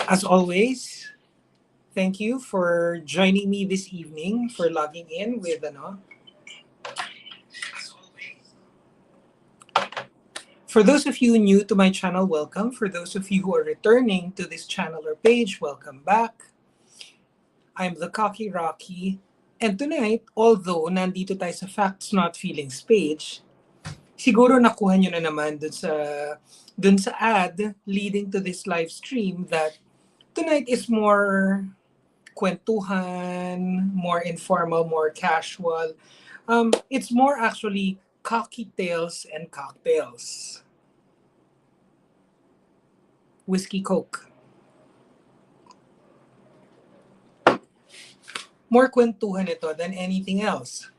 As always, thank you for joining me this evening, for logging in with For those of you new to my channel, welcome. For those of you who are returning to this channel or page, welcome back. I'm the Cocky Rocky. And tonight, although nandito tayo sa Facts Not Feelings page, siguro nakuha nyo na naman dun sa ad leading to this live stream that tonight is more kwentuhan, more informal, more casual. It's more actually cocky tales and cocktails. Whiskey Coke. More kwentuhan ito than anything else.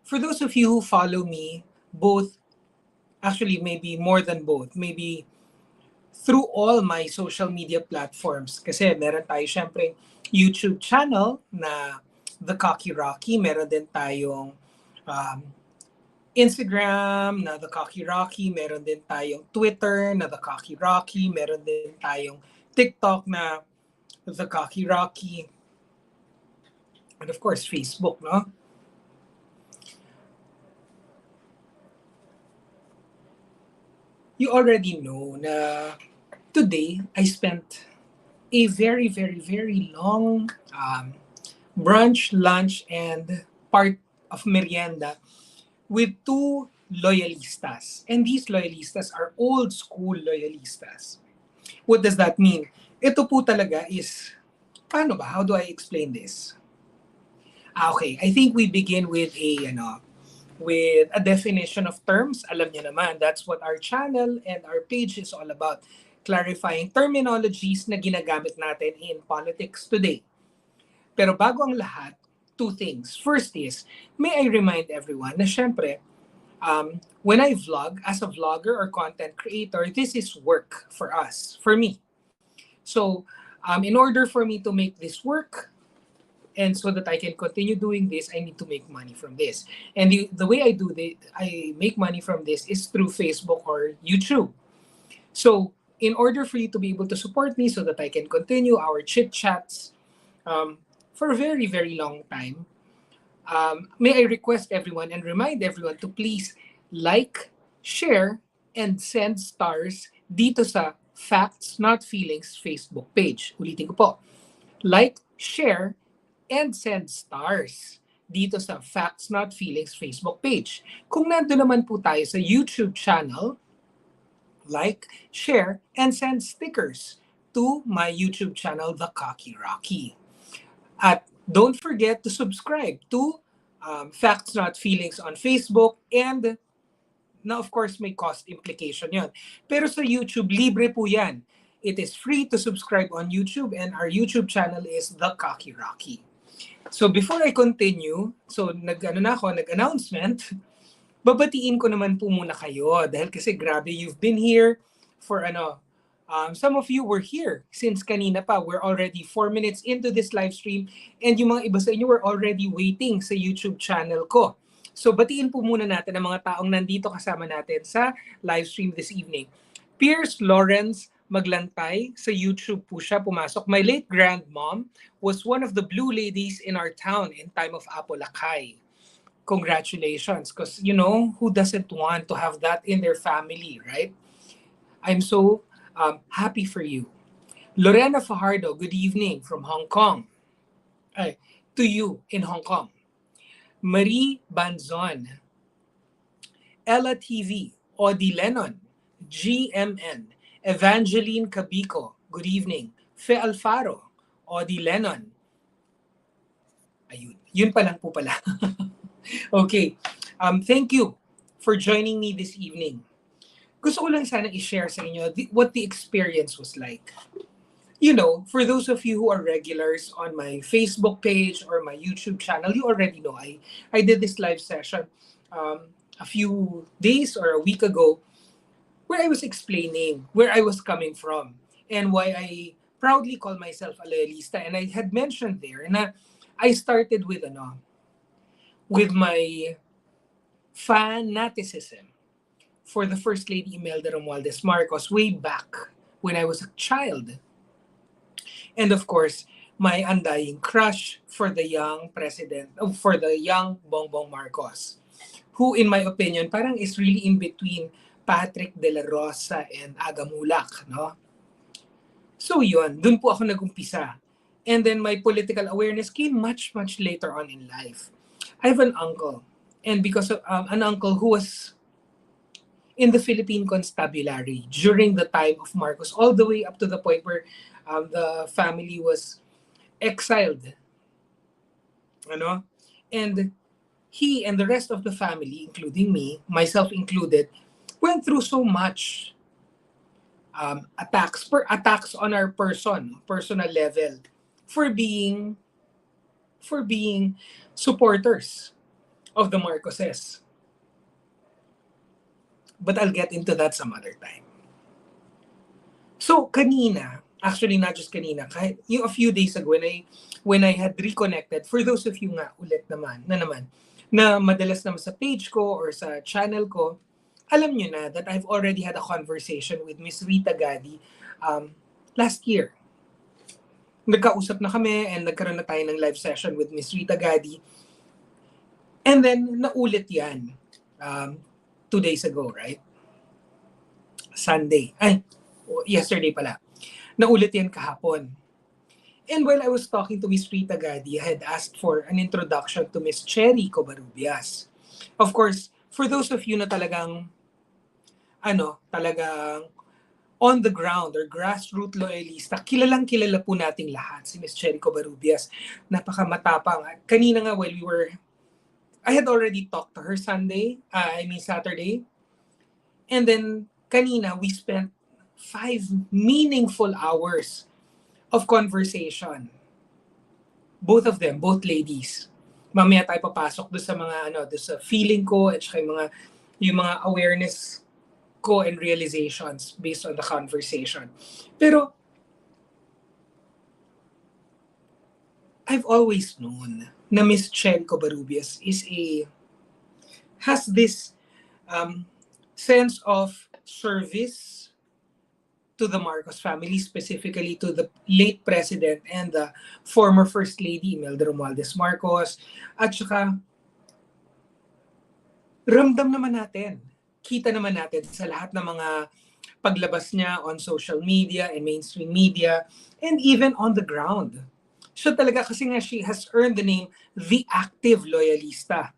For those of you who follow me, both, actually maybe more than both, maybe through all my social media platforms. Kasi meron tayo syempre YouTube channel na The Cocky Rocky. Meron din tayong Instagram na The Cocky Rocky. Meron din tayong Twitter na The Cocky Rocky. Meron din tayong TikTok na The Cocky Rocky. And of course, Facebook, no? You already know na today I spent a very, very, very long brunch, lunch, and part of merienda with two loyalistas. And these loyalistas are old school loyalistas. What does that mean? Ito po talaga is, paano ba? How do I explain this? Okay, I think we begin with a definition of terms. Alam niyo naman, that's what our channel and our page is all about. Clarifying terminologies na ginagamit natin in politics today. Pero bago ang lahat, two things. First is, may I remind everyone na syempre, when I vlog, as a vlogger or content creator, this is work for us, for me. So, in order for me to make this work, and so that I can continue doing this, I need to make money from this. And the way I make money from this is through Facebook or YouTube. So, in order for you to be able to support me so that I can continue our chit chats for a very, very long time, may I request everyone and remind everyone to please like, share, and send stars dito sa Facts Not Feelings Facebook page. Ulitin ko po. Like, share, and send stars dito sa Facts Not Feelings Facebook page. Kung nandun naman po tayo sa YouTube channel, like, share, and send stickers to my YouTube channel, The Cocky Rocky. At don't forget to subscribe to Facts Not Feelings on Facebook, and now of course may cost implication yon. Pero sa YouTube, libre po yan. It is free to subscribe on YouTube, and our YouTube channel is The Cocky Rocky. So before I continue, so nag-announcement, babatiin ko naman po muna kayo dahil kasi grabe, you've been here for some of you were here since kanina pa. We're already 4 minutes into this live stream, and yung mga iba sa inyo were already waiting sa YouTube channel ko. So batiin po muna natin ang mga taong nandito kasama natin sa live stream this evening. Pierce Lawrence Maglantay, sa YouTube po siya pumasok. My late grandmom was one of the blue ladies in our town in time of Apolacay. Congratulations, because who doesn't want to have that in their family, right? I'm so happy for you. Lorena Fajardo, good evening from Hong Kong. To you in Hong Kong. Marie Banzon, Ella TV, Odi Lennon, GMN, Evangeline Cabico, good evening. Fe Alfaro, Odi Lennon. Ayun, yun pa lang po pala. Okay, thank you for joining me this evening. Gusto ko lang sana i-share sa inyo what the experience was like. For those of you who are regulars on my Facebook page or my YouTube channel, you already know I did this live session a few days or a week ago where I was explaining where I was coming from and why I proudly call myself a loyalista. And I had mentioned there na I started with my fanaticism for the First Lady Imelda Romualdez Marcos way back when I was a child. And of course, my undying crush for the young president, for the young Bongbong Marcos, who in my opinion parang is really in between Patrick De La Rosa and Aga Mulak, no? So yun, dun po ako nag-umpisa. And then my political awareness came much, much later on in life. I have an uncle. And because of an uncle who was in the Philippine Constabulary during the time of Marcos, all the way up to the point where the family was exiled. Ano? And he and the rest of the family, including me, myself included, went through so much attacks on our personal level, for being supporters of the Marcoses. But I'll get into that some other time. So kanina, actually not just kanina, kahit yung a few days ago when I had reconnected, for those of you nga ulit naman, na madalas naman sa page ko or sa channel ko, alam nyo na that I've already had a conversation with Miss Rita Gadi last year. Nagkausap na kami and nagkaroon na tayo ng live session with Miss Rita Gadi. And then, naulit yan 2 days ago, right? Sunday. Yesterday pala. Naulit yan kahapon. And while I was talking to Miss Rita Gadi, I had asked for an introduction to Miss Cherry Covarrubias. Of course, for those of you na talagang on the ground or grassroots loyalista, kilala po nating lahat si Miss Cherry Covarrubias. Napakamatapang. Kanina nga I had already talked to her Saturday. And then kanina we spent 5 meaningful hours of conversation. Both of them, both ladies. Mamaya tayo papasok doon sa mga doon sa feeling ko at saka yung mga awareness ko and realizations based on the conversation. Pero I've always known na Miss Cherry Covarrubias has this sense of service to the Marcos family, specifically to the late President and the former First Lady Imelda Romualdez Marcos. At saka, ramdam naman natin, kita naman natin sa lahat ng mga paglabas niya on social media and mainstream media and even on the ground. So talaga kasi nga she has earned the name the active loyalista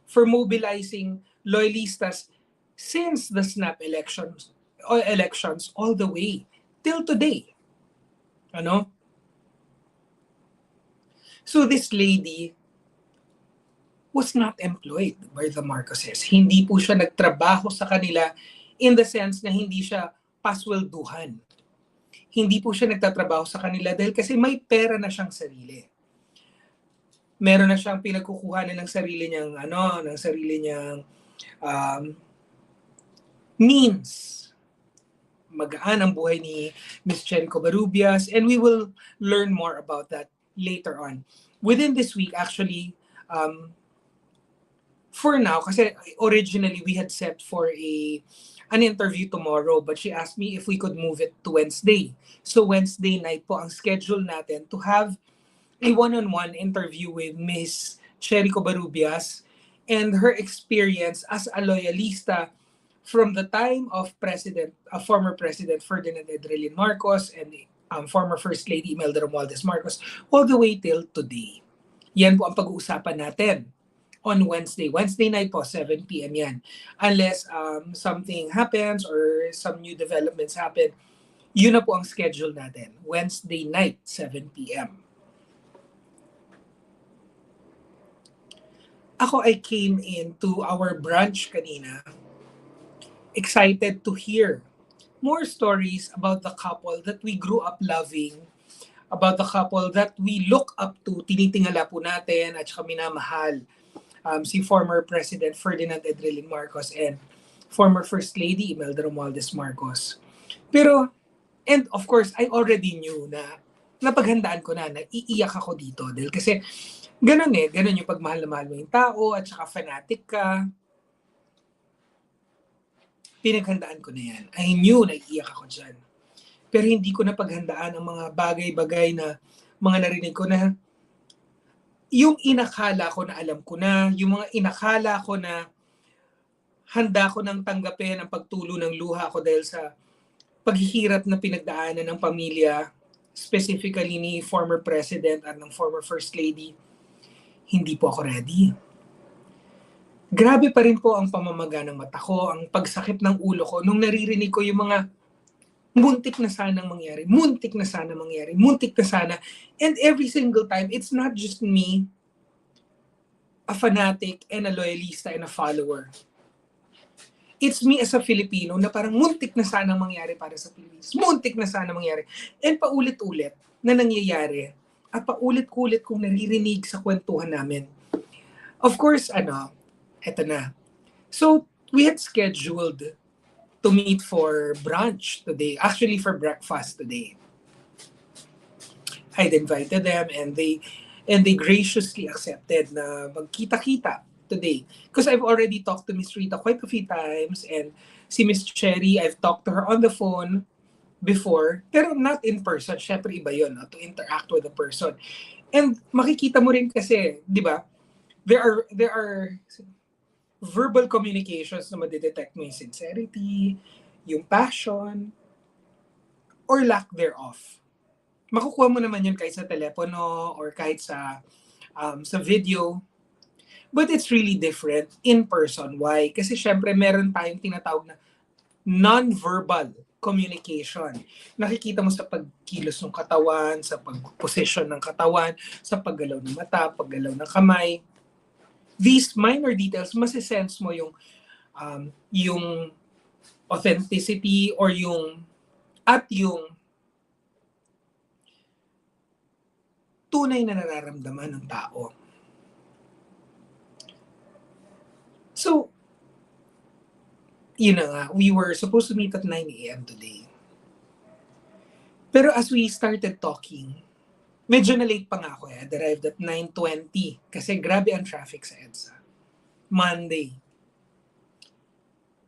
for mobilizing loyalistas since the snap elections all the way till today. So this lady was not employed by the Marcoses. Hindi po siya nagtrabaho sa kanila in the sense na hindi siya paswelduhan. Hindi po siya nagtatrabaho sa kanila dahil kasi may pera na siyang sarili. Meron na siyang pinagkukuhanan ng sarili niyang means. Magaan ang buhay ni Ms. Cherry Covarrubias, and we will learn more about that later on. Within this week, actually, for now, kasi originally we had set for an interview tomorrow, but she asked me if we could move it to Wednesday. So Wednesday night po ang schedule natin to have a one-on-one interview with Ms. Cherry Covarrubias and her experience as a loyalista from the time of former President Ferdinand Edrelin Marcos and former First Lady Imelda Romualdez Marcos all the way till today. Yan po ang pag-uusapan natin on Wednesday. Wednesday night po, 7 p.m. yan. Unless something happens or some new developments happen, yun na po ang schedule natin. Wednesday night, 7 p.m. Ako, I came into our brunch kanina excited to hear more stories about the couple that we grew up loving, about the couple that we look up to, tinitingala po natin at saka minamahal, si former President Ferdinand Edrelin Marcos and former First Lady Imelda Romualdez Marcos. Pero, and of course, I already knew na napaghandaan ko na iiyak ako dito dahil kasi ganun yung pagmahal na mahal mo yung tao at saka fanatic ka. pinaghandaan ko na yan. I knew na iiyak ako dyan. Pero hindi ko napaghandaan ang mga bagay-bagay na mga narinig ko na yung inakala ko na alam ko na, yung mga inakala ko na handa ko nang tanggapin ang pagtulo ng luha ko dahil sa paghihirap na pinagdaanan ng pamilya, specifically ni former president at ng former first lady, hindi po ako ready. Grabe pa rin po ang pamamaga ng mata ko, ang pagsakit ng ulo ko nung naririnig ko yung mga muntik na sanang mangyari, muntik na sana mangyari, muntik na sana. And every single time, it's not just me, a fanatic and a loyalista and a follower. It's me as a Filipino na parang muntik na sana mangyari para sa Pilipinas. Muntik na sana mangyari. And paulit-ulit na nangyayari at paulit-ulit kong naririnig sa kwentuhan namin. Of course, eto na. So, we had scheduled to meet for brunch today. Actually, for breakfast today. I'd invited them and they graciously accepted na magkita-kita today. Because I've already talked to Miss Rita quite a few times and si Miss Cherry, I've talked to her on the phone before, pero not in person. Syempre iba yun, no? To interact with the person. And makikita mo rin kasi, di ba, there are verbal communications na madidetect mo yung sincerity, yung passion, or lack thereof. Makukuha mo naman yun kahit sa telepono or kahit sa video. But it's really different in person. Why? Kasi syempre meron tayong tinatawag na non-verbal communication. Nakikita mo sa pagkilos ng katawan, sa pag-position ng katawan, sa paggalaw ng mata, paggalaw ng kamay. These minor details, masisense mo yung authenticity or yung tunay na nararamdaman ng tao. So, yun na nga, we were supposed to meet at 9 a.m. today. Pero as we started talking, medyo na-late pa nga ako. I arrived at 9:20 kasi grabe ang traffic sa EDSA. Monday.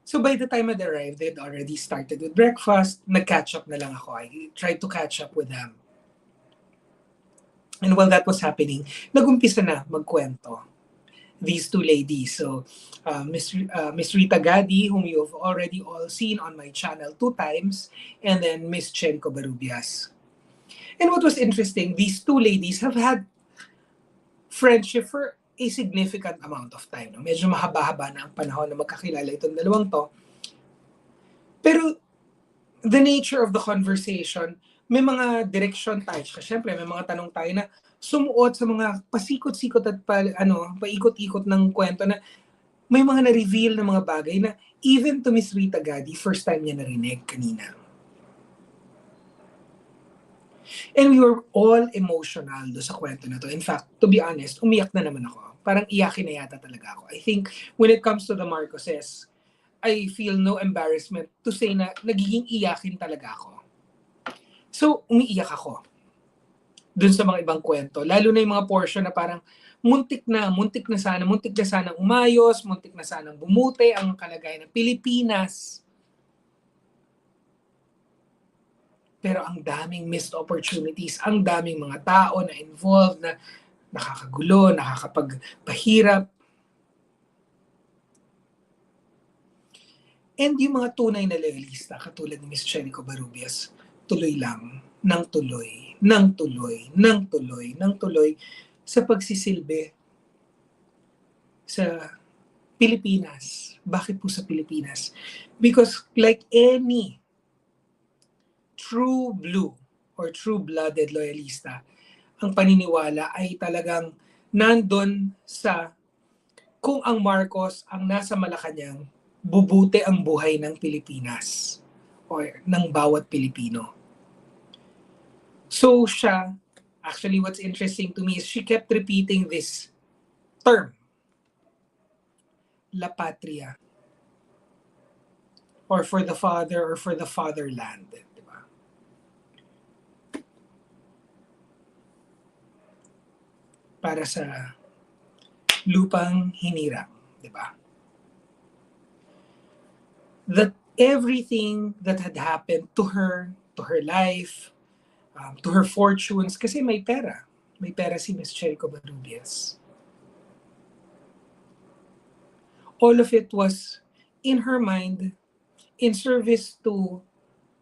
So by the time I'd arrived, they'd already started with breakfast. Nag-catch up na lang ako. I tried to catch up with them. And while that was happening, nag-umpisa na magkwento. These two ladies. So, Miss Rita Gadi, whom you have already all seen on my channel 2 times, and then Miss Cherry Covarrubias. And what was interesting, these two ladies have had friendship for a significant amount of time. No? Medyo mahaba-haba na ang panahon na magkakilala itong dalawang to. Pero, the nature of the conversation, may mga direction tayo. Siyempre, may mga tanong tayo na sumuot sa mga pasikot-sikot at paikot-ikot ng kwento na may mga na-reveal na mga bagay na even to Miss Rita Gadi, first time niya narinig kanina. And we were all emotional do sa kwento na to. In fact, to be honest, umiyak na naman ako. Parang iyakin na yata talaga ako. I think when it comes to the Marcoses, I feel no embarrassment to say na nagiging iyakin talaga ako. So, umiiyak ako dun sa mga ibang kwento. Lalo na yung mga portion na parang muntik na sanang umayos, muntik na sanang bumuti ang kalagayan ng Pilipinas. Pero ang daming missed opportunities, ang daming mga tao na involved na nakakagulo, nakakapagpahirap. And yung mga tunay na loyalista, katulad ni Ms. Cherry Covarrubias, tuloy lang, nang tuloy sa pagsisilbi sa Pilipinas. Bakit po sa Pilipinas? Because like any true blue or true-blooded loyalista, ang paniniwala ay talagang nandun sa kung ang Marcos ang nasa Malacanang, bubuti ang buhay ng Pilipinas or ng bawat Pilipino. So siya, actually what's interesting to me is she kept repeating this term, La Patria, or for the father or for the fatherland. Diba? Para sa lupang hinirang. Diba? everything that had happened to her life, to her fortunes, kasi may pera. May pera si Miss Cherry Covarrubias. All of it was in her mind in service to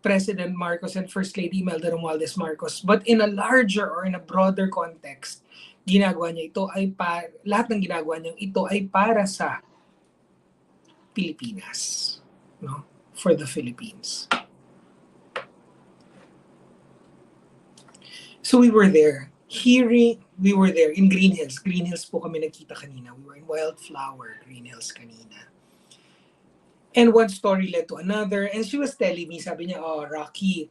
President Marcos and First Lady Imelda Romualdez Marcos. But in a larger or in a broader context, ginagawa niya ito ay lahat ng ginagawa niya ito ay para sa Pilipinas, no? For the Philippines. So we were there. We were there in Green Hills. Green Hills po kami nagkita kanina. We were in Wildflower, Green Hills kanina. And one story led to another. And she was telling me, sabi niya, oh, Rocky,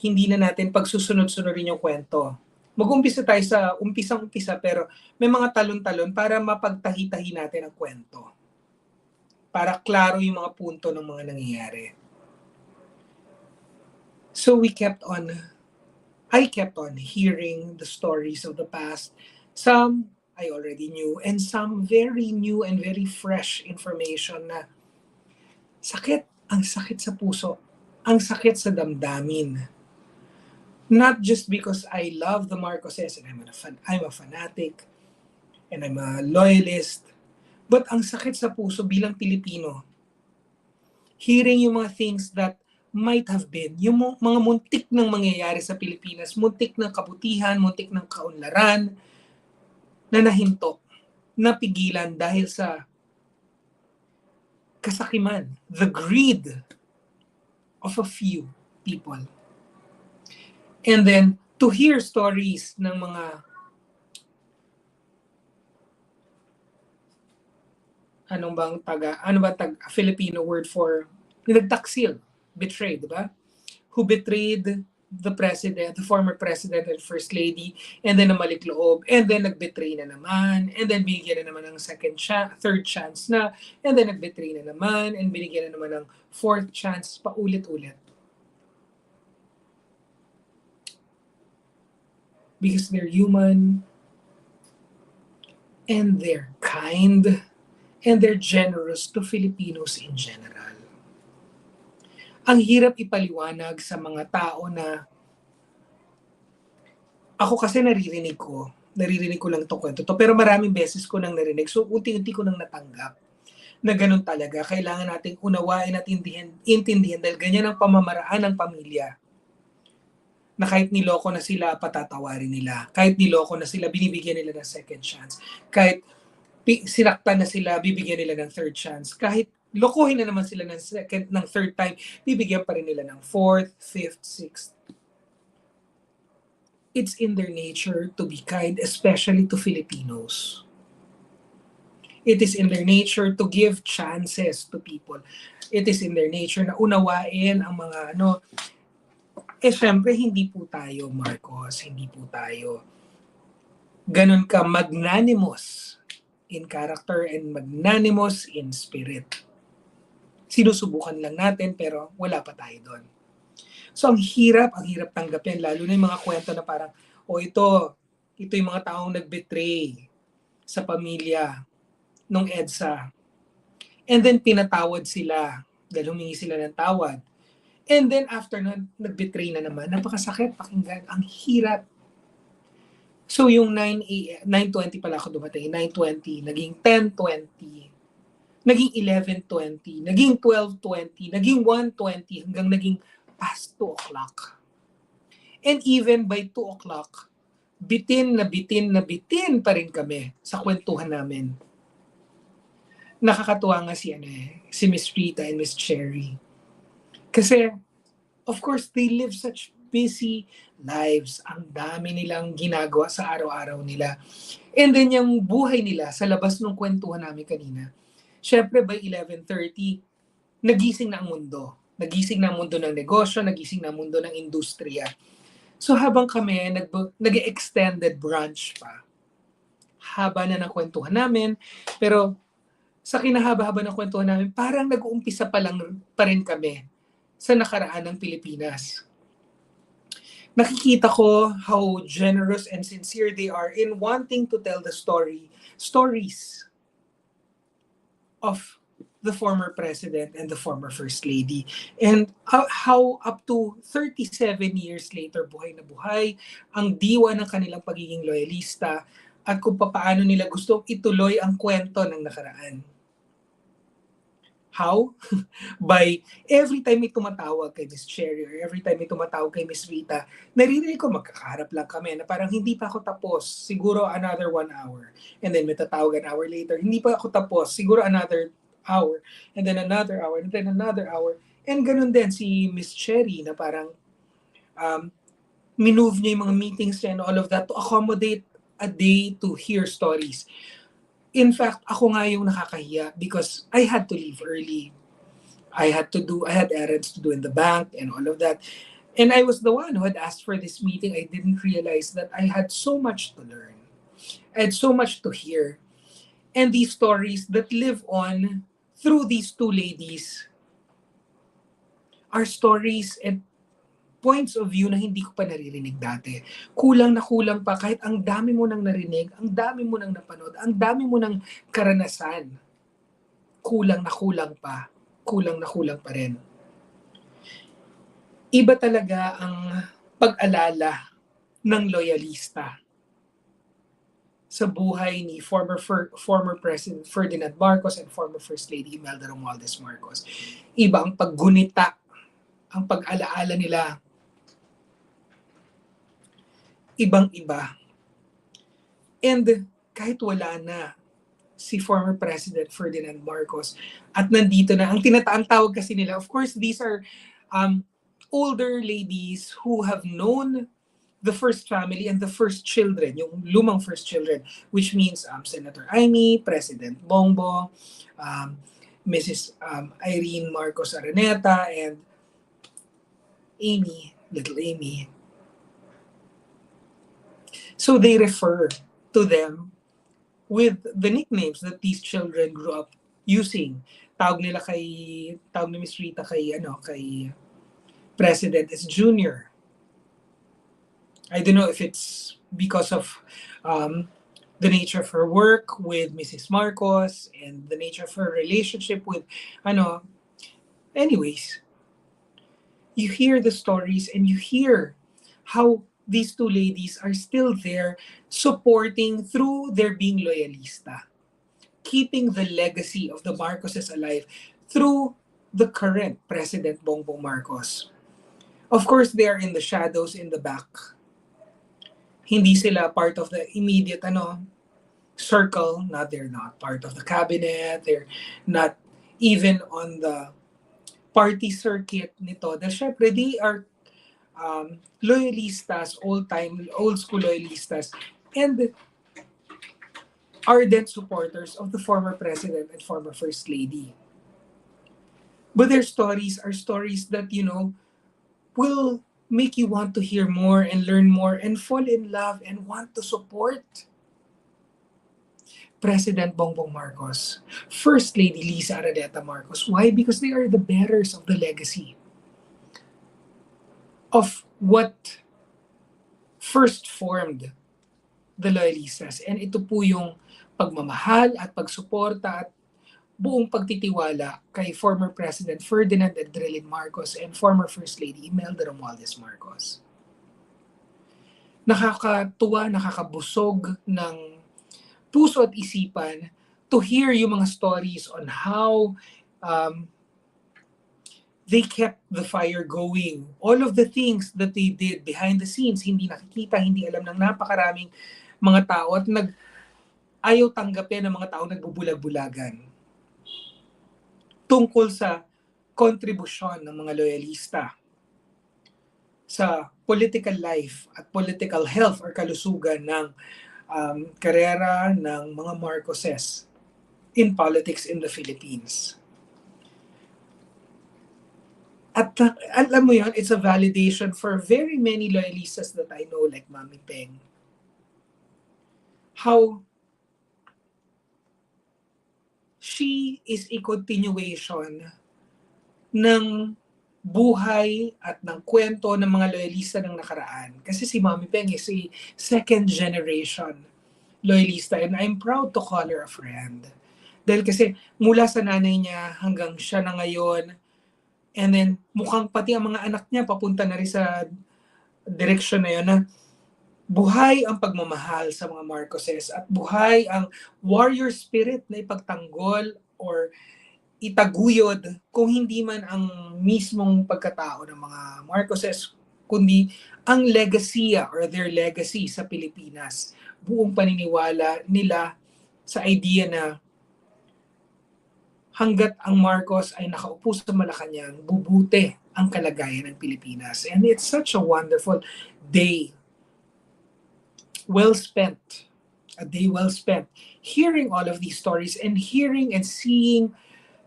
hindi na natin pagsusunod-sunodin yung kwento. Mag-umpisa tayo sa umpisang-umpisa, pero may mga talon-talon para mapagtahi-tahi natin ang kwento. Para klaro yung mga punto ng mga nangyayari. So I kept on hearing the stories of the past. Some I already knew, and some very new and very fresh information na sakit, ang sakit sa puso, ang sakit sa damdamin. Not just because I love the Marcoses and I'm a fanatic and I'm a loyalist, but ang sakit sa puso bilang Pilipino. Hearing yung mga things that might have been, yung mga muntik ng mangyayari sa Pilipinas, muntik ng kabutihan, muntik ng kaunlaran, na nahinto, napigilan dahil sa kasakiman, the greed of a few people. And then, to hear stories ng mga ano bang Filipino word for nagtaksil, betrayed, di ba? Who betrayed the president, the former president and first lady, and then namalik loob, and then nagbetray na naman, and then binigyan na naman ng third chance na, and then nagbetray na naman, and binigyan na naman ng fourth chance, paulit-ulit. Because they're human, and they're kind, and they're generous to Filipinos in general. Ang hirap ipaliwanag sa mga tao na ako kasi naririnig ko lang itong kwento to, pero maraming beses ko nang narinig, so unti-unti ko nang natanggap na ganun talaga. Kailangan nating unawain at intindihan dahil ganyan ang pamamaraan ng pamilya. Na kahit niloko na sila, patatawarin nila. Kahit niloko na sila, binibigyan nila ng second chance. Kahit sinaktan na sila, bibigyan nila ng third chance. Kahit lokohin na naman sila ng third time, bibigyan pa rin nila ng fourth, fifth, sixth. It's in their nature to be kind, especially to Filipinos. It is in their nature to give chances to people. It is in their nature na unawain ang mga syempre hindi po tayo, Marcos, hindi po tayo ganun ka magnanimous in character and magnanimous in spirit. Sinusubukan lang natin pero wala pa tayo doon. So ang hirap tanggapin, lalo na yung mga kwento na parang, ito yung mga taong nagbetray sa pamilya nung EDSA. And then pinatawad sila dahil humingi sila ng tawad. And then after nun, nagbetray na naman. Napakasakit pakinggan. Ang hirap. So yung 9:20 pala ako dumating, 9:20, naging 10:20, naging 11:20, naging 12:20, naging 1:20, hanggang naging past 2 o'clock. And even by 2 o'clock, bitin pa rin kami sa kwentuhan namin. Nakakatuwa nga si Miss Rita and Miss Cherry. Kasi, of course, they live such busy lives. Ang dami nilang ginagawa sa araw-araw nila. And then yung buhay nila sa labas ng kwentuhan namin kanina, syempre by 11:30, nagising na ang mundo. Nagising na ang mundo ng negosyo, nagising na ang mundo ng industriya. So habang kami nag-extended brunch pa, haba na ng kwentuhan namin, pero sa kinahaba-haba ng kwentuhan namin, parang nag-uumpisa pa rin kami sa nakaraan ng Pilipinas. Nakikita ko how generous and sincere they are in wanting to tell the stories of the former president and the former first lady. And how up to 37 years later, buhay na buhay, ang diwa ng kanilang pagiging loyalista at kung paano nila gustong ituloy ang kwento ng nakaraan. How? By every time may tumatawag kay Miss Cherry or every time may tumatawag kay Miss Rita, naririnig ko magkakaharap lang kami na parang hindi pa ako tapos, siguro another 1 hour. And then may tatawag an hour later, hindi pa ako tapos, siguro another hour. And then another hour, and then another hour. And ganun din si Miss Cherry na parang minove niya yung mga meetings niya and all of that to accommodate a day to hear stories. In fact, ako nga yung nakakahiya because I had to leave early. I had errands to do in the bank and all of that. And I was the one who had asked for this meeting. I didn't realize that I had so much to learn. I had so much to hear. And these stories that live on through these two ladies are stories and points of view na hindi ko pa naririnig dati. Kulang na kulang pa kahit ang dami mo nang narinig, ang dami mo nang napanood, ang dami mo nang karanasan. Kulang na kulang pa. Kulang na kulang pa rin. Iba talaga ang pag-alala ng loyalista sa buhay ni former President Ferdinand Marcos and former First Lady Imelda Romualdez Marcos. Iba ang paggunita, ang pag-alaala nila ibang-iba. And kahit wala na si former President Ferdinand Marcos at nandito na, ang tawag kasi nila, of course, these are older ladies who have known the first family and the first children, yung lumang first children, which means Senator Amy, President Bongbong, Mrs. Irene Marcos Araneta, and Amy, little Amy. So they refer to them with the nicknames that these children grew up using. Tawag ni Miss Rita kay President is Junior. I don't know if it's because of the nature of her work with Mrs. Marcos and the nature of her relationship with anyways. You hear the stories and you hear how these two ladies are still there supporting through their being loyalista, keeping the legacy of the Marcoses alive through the current President Bongbong Marcos. Of course, they are in the shadows in the back. Hindi sila part of the immediate circle. They're not part of the cabinet. They're not even on the party circuit nito. Dahil syempre, they are loyalistas, old school loyalistas, and ardent supporters of the former president and former first lady. But their stories are stories that, will make you want to hear more and learn more and fall in love and want to support President Bongbong Marcos, First Lady Liza Araneta Marcos. Why? Because they are the bearers of the legacy of what first formed the Loyalistas. And ito po yung pagmamahal at pagsuporta at buong pagtitiwala kay former President Ferdinand Adrelin Marcos and former First Lady Imelda Romualdez Marcos. Nakakatuwa, nakakabusog ng puso at isipan to hear yung mga stories on how they kept the fire going. All of the things that they did behind the scenes, hindi nakikita, hindi alam ng napakaraming mga tao at ayaw tanggapin ng mga tao nagbubulag-bulagan. Tungkol sa kontribusyon ng mga loyalista sa political life at political health or kalusugan ng karera ng mga Marcoses in politics in the Philippines. At alam mo yun, it's a validation for very many loyalistas that I know, like Mami Peng. How she is a continuation ng buhay at ng kwento ng mga loyalista ng nakaraan. Kasi si Mami Peng is a second generation loyalista and I'm proud to call her a friend. Dahil kasi mula sa nanay niya hanggang siya na ngayon, and then mukhang pati ang mga anak niya papunta na rin sa direction na yun na buhay ang pagmamahal sa mga Marcoses at buhay ang warrior spirit na ipagtanggol or itaguyod kung hindi man ang mismong pagkatao ng mga Marcoses, kundi ang legacy or their legacy sa Pilipinas. Buong paniniwala nila sa idea na hanggat ang Marcos ay nakaupo sa Malacanang, bubuti ang kalagayan ng Pilipinas. And it's such a wonderful day. Well spent. A day well spent. Hearing all of these stories and hearing and seeing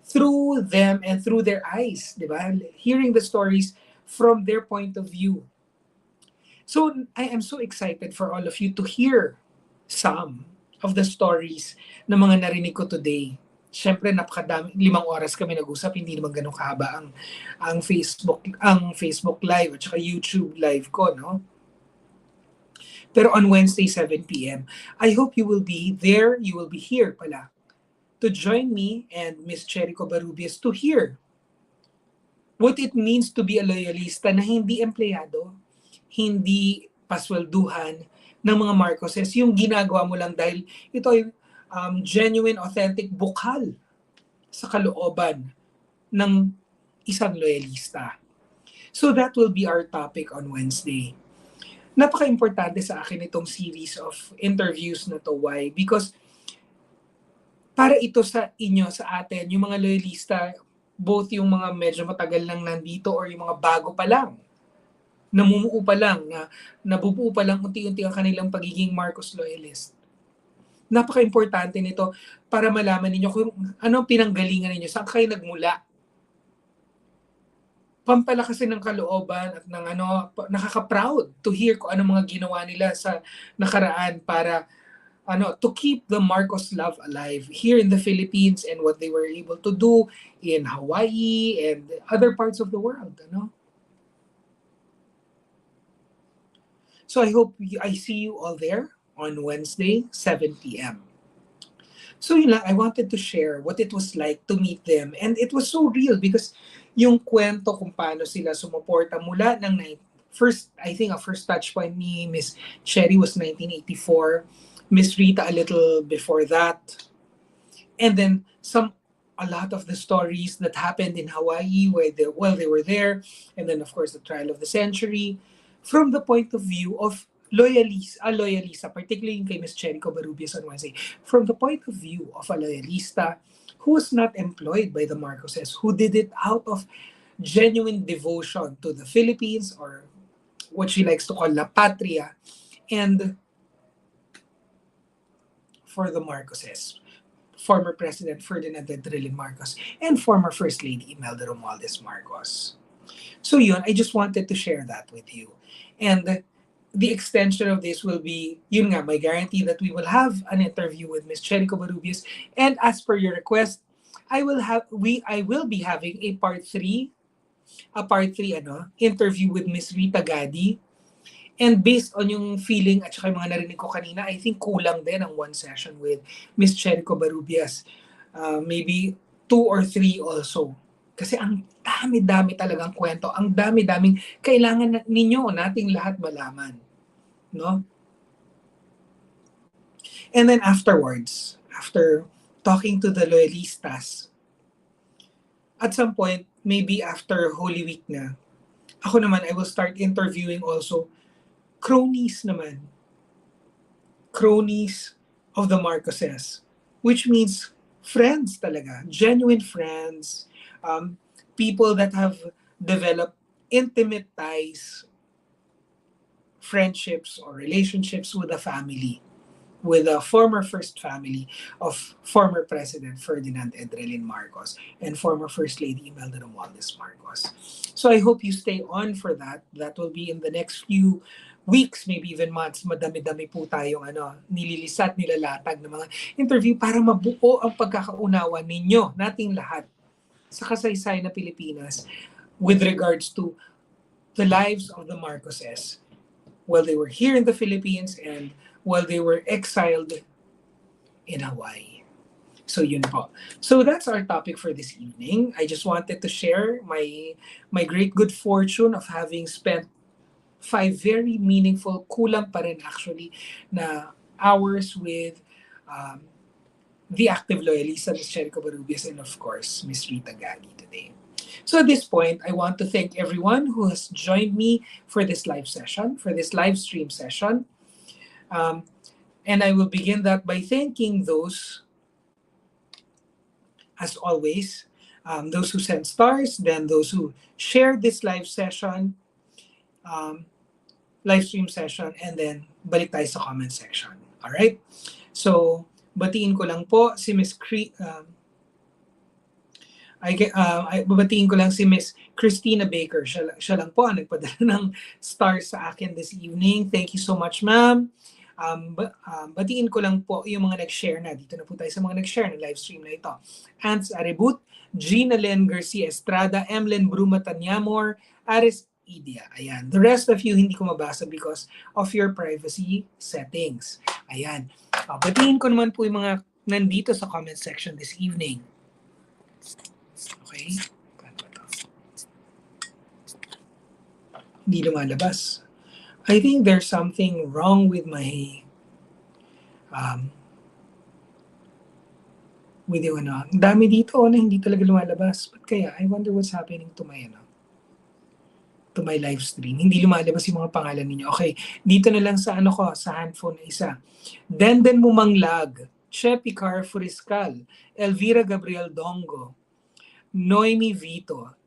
through them and through their eyes, di ba? Hearing the stories from their point of view. So I am so excited for all of you to hear some of the stories na mga narinig ko today. Siyempre napakadami, 5 oras kami nag-usap, hindi naman ganun kahaba ang Facebook live at saka YouTube live ko, no? Pero on Wednesday 7 p.m. I hope you will be there, you will be here pala, to join me and Miss Cherry Covarrubias to hear what it means to be a loyalista na hindi empleyado, hindi paswelduhan ng mga Marcoses, yung ginagawa mo lang dahil ito ay genuine, authentic bukal sa kalooban ng isang loyalista. So that will be our topic on Wednesday. Napaka-importante sa akin itong series of interviews na to. Why? Because para ito sa inyo, sa atin, yung mga loyalista, both yung mga medyo matagal lang nandito or yung mga bago pa lang, namumuo pa lang, nabubuo pa lang unti-unti ang kanilang pagiging Marcos loyalist. Napaka-importante nito para malaman ninyo kung ano pinanggalingan ninyo, saan kayo nagmula. Pampalakasin ng kalooban at ng nakaka-proud to hear kung ano mga ginawa nila sa nakaraan para to keep the Marcos love alive here in the Philippines and what they were able to do in Hawaii and other parts of the world, So I hope I see you all there on Wednesday, 7 p.m. So yun lang, I wanted to share what it was like to meet them. And it was so real because yung kwento kung paano sila sumuporta mula ng first touch point ni Miss Cherry was 1984. Miss Rita a little before that. And then a lot of the stories that happened in Hawaii while they were there. And then of course the trial of the century. From the point of view of loyalista, particularly kay Miss Cherry Covarrubias on Wednesday, from the point of view of a loyalista who was not employed by the Marcoses, who did it out of genuine devotion to the Philippines, or what she likes to call La Patria, and for the Marcoses, former President Ferdinand Edrelin Marcos, and former First Lady Imelda Romualdez Marcos. So yun, I just wanted to share that with you. And the extension of this will be, yun nga, my guarantee that we will have an interview with Ms. Cherry Covarrubias. And as per your request, I will be having a part 3 interview with Ms. Rita Gadi. And based on yung feeling at saka yung mga narinig ko kanina, I think kulang din ang one session with Ms. Cherry Covarrubias. Maybe 2 or 3 also. Kasi ang dami-dami talagang kwento, ang dami-daming kailangan nating lahat malaman. No? And then afterwards, after talking to the loyalistas, at some point, maybe after Holy Week na, ako naman, I will start interviewing also cronies naman. Cronies of the Marcoses. Which means friends talaga. Genuine friends. People that have developed intimate ties, friendships, or relationships with the family, with the former first family of former President Ferdinand Edrelin Marcos and former First Lady Imelda Romualdez Marcos. So I hope you stay on for that. That will be in the next few weeks, maybe even months. Madami-dami po tayong nililisat, nilalatag ng mga interview para mabuo ang pagkakaunawa ninyo, nating lahat, sa kasaysayan na Pilipinas with regards to the lives of the Marcoses while they were here in the Philippines and while they were exiled in Hawaii. So yun po. So that's our topic for this evening. I just wanted to share my great good fortune of having spent 5 very meaningful, kulang pa rin actually, na hours with um, the active loyalista, Ms. Cherico Barubias, and of course, Miss Rita Gagi today. So at this point, I want to thank everyone who has joined me for this live session, for this live stream session. Um, and I will begin that by thanking those, as always, those who sent stars, then those who shared this um, live stream session, and then balik tayo sa comment section. Alright? So, batiin ko lang po si Miss babatiin ko lang si Miss Christina Baker. Siya lang po ang nagpadala ng stars sa akin this evening. Thank you so much, ma'am. Batiin ko lang po yung mga nag-share na. Dito na po tayo sa mga nag-share na live stream na ito. Ants Aribut, Gina Len Garcia Estrada, Emlen Bruma Tanyamor, Aris Idia. Ayan. The rest of you hindi ko mabasa because of your privacy settings. Ayan. Batiin ko naman po yung mga nandito sa comment section this evening. Okay. Hindi lumalabas. I think there's something wrong with my with yung ano. Ang dami dito na hindi talaga lumalabas. But kaya, I wonder what's happening to to my live stream. Hindi lumalabas yung mga pangalan ninyo. Okay, dito na lang sa sa handphone na isa. Denden Mumanglag, Chepi Car Furiscal, Elvira Gabriel Dongo, Noemi Vito,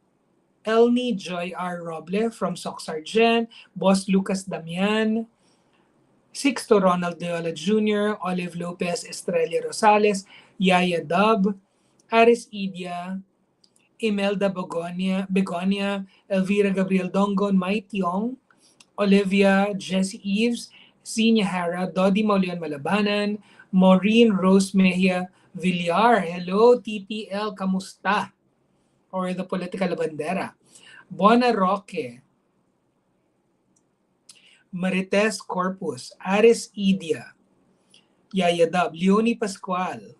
Elni Joy R. Roble from Soc Sargent, Boss Lucas Damian, Sixto Ronald Deola Jr., Olive Lopez Estrella Rosales, Yaya Dub, Aris Idia, Imelda Begonia, Elvira Gabriel Dongon, Mai Tiong, Olivia Jessie Eves, Zinia Hara, Dodi Maulian Malabanan, Maureen Rose Mejia Villar. Hello, TTL, kamusta? Or the Political Bandera. Buona Roque, Marites Corpus, Aris Idia, Yaya Dab, Leonie Pascual,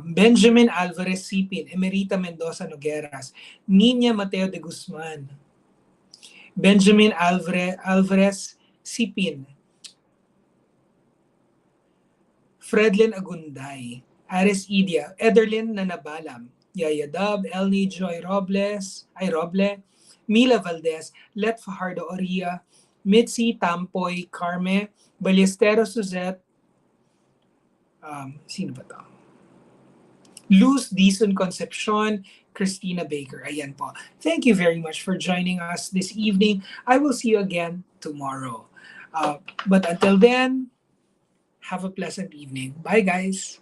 Benjamin Alvarez Sipin, Emerita Mendoza Nogueras, Nina Mateo de Guzman, Benjamin Alvarez Sipin, Fredlin Agunday, Aris Idia, Ederlin Nanabalam, Yaya Dab, Elni Joy Roble, Mila Valdez, Let Fajardo Oria, Mitzi Tampoy Carme, Ballesteros Suzette, sino ba to? Luz Dizon Concepcion, Christina Baker. Ayan po. Thank you very much for joining us this evening. I will see you again tomorrow. But until then, have a pleasant evening. Bye, guys.